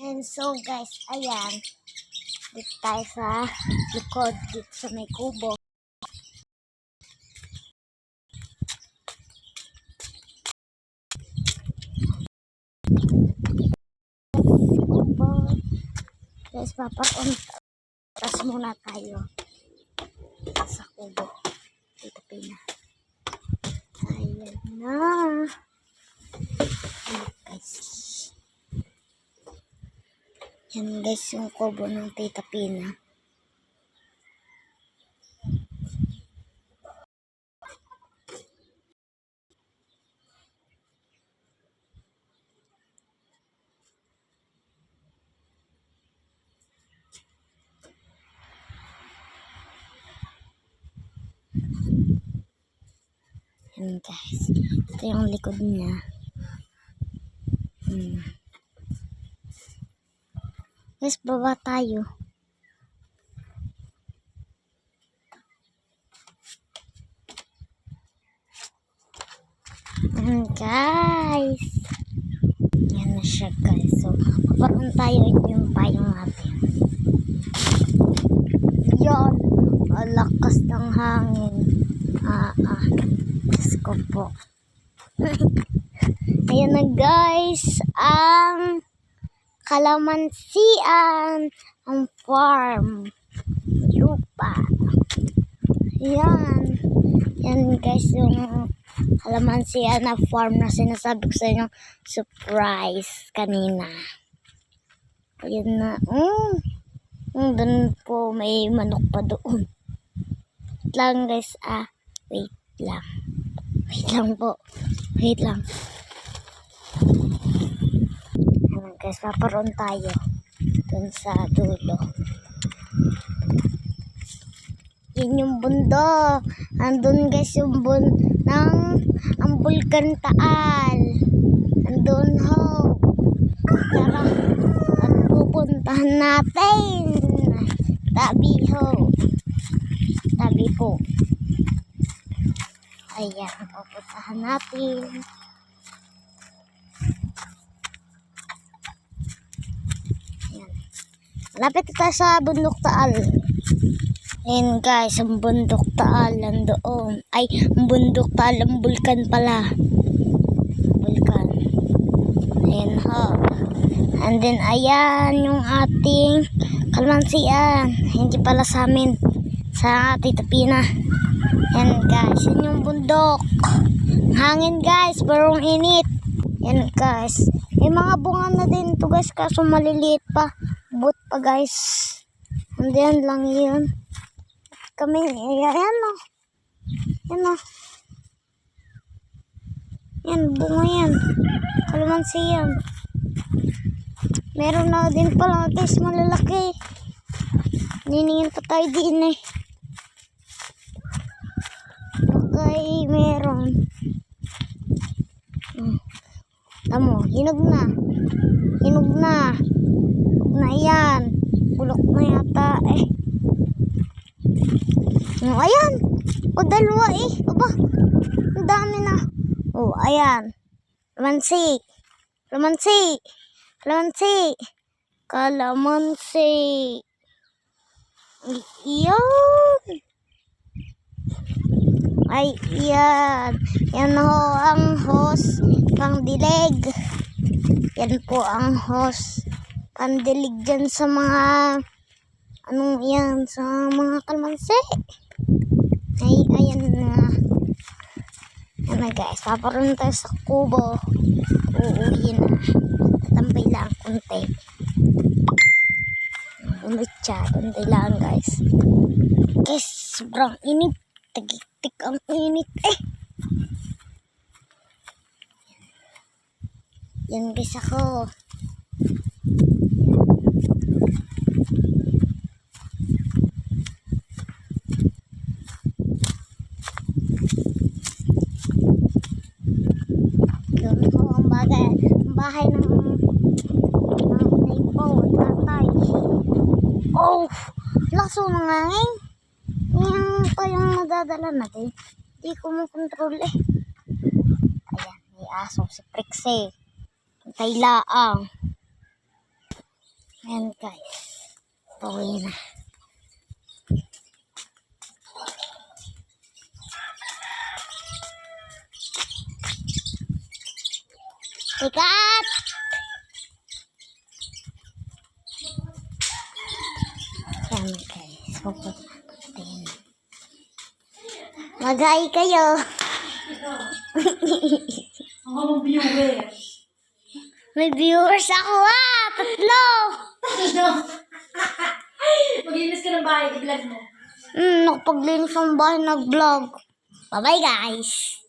And so guys, ayan. Dito tayo sa likod, dito sa may kubo. Guys, papakuntas muna tayo sa kubo. Dito pina. Ayan na. Ayan guys. Yan guys yung kubo ng Tita Pina. Yan guys. Ito yung likod niya. Guys, baba tayo. Yan guys. Yan na siya guys. So, paparoon tayo yung payong natin. Yan. Malakas ng hangin. Diyos ko po. Ayan na guys. Ang kalamansian. Ang farm. Lupa. Yan. Yan guys yung kalamansian na farm na sinasabi ko sa inyo. Surprise kanina. Ayan na. Doon po may manok pa doon. Wait lang guys. Wait lang. Wait lang po. Wait lang. Ayan guys, paparoon tayo dun sa dulo. Yan yung bundo. Andun guys yung ang Bulkan Taal. Andun ho. Tara. At pupuntahan natin. Tabi ho. Tabi po. Ayan, pupuntahan natin. Ayan. Malapit tayo sa Bundok Taal. Ayan guys, ang Bundok Taal nandoon. Ay, ang Bundok Taal, ang Bulkan pala. Bulkan. Ayan ho. And then, ayan yung ating kalamansian. Hindi pala sa amin. Sa Tita Pina. Ayan guys, yan yung bundok. Hangin guys, parang init. Yan guys. May mga bunga na din to guys, kaso maliliit pa. But pa guys. Andiyan lang yun. Kami, ayan o. Yan o. Yan, bunga yan. Kalamansi yan. Meron na din pala guys, malalaki. Niningin pa tayo din eh. Okay, meron. Tamo, hinog na. Hinog na. Hinog na yan. Bulok na yata eh. Ayan. O, dalawa eh. Aba, ang dami na. O, ayan. Kalamansi. Kalamansi. Kalamansi. Kalamansi. Iyan. Ay, yan. Yan ho ang hose pangdilig. Yan po ang hose pandilig dyan sa mga sa mga kalamansi. Ay, ayan na. Yan na guys, paparoon tayo sa kubo. Uuwi na. Tatambay lang konti. Konti lang guys. Guys, sobrang init. Tagiktik ang init eh. Yan guys ako. Yun ho ang bahay ng naipo at tatay. Oh! Laso na nga eh. Yan pa yung nadadala natin. Hindi ko makontrol eh. Ayan, may aso si Prixie. Pantay laang. Ayan guys. Pauwi na. Tikat! Ayan guys. Pupuntahin. Mag-hi kayo. Ako viewer. May viewers ako tatlo. Maglinis ka ng bahay, i-vlog mo. Nakapaglinis ang bahay nag-vlog. Bye-bye guys.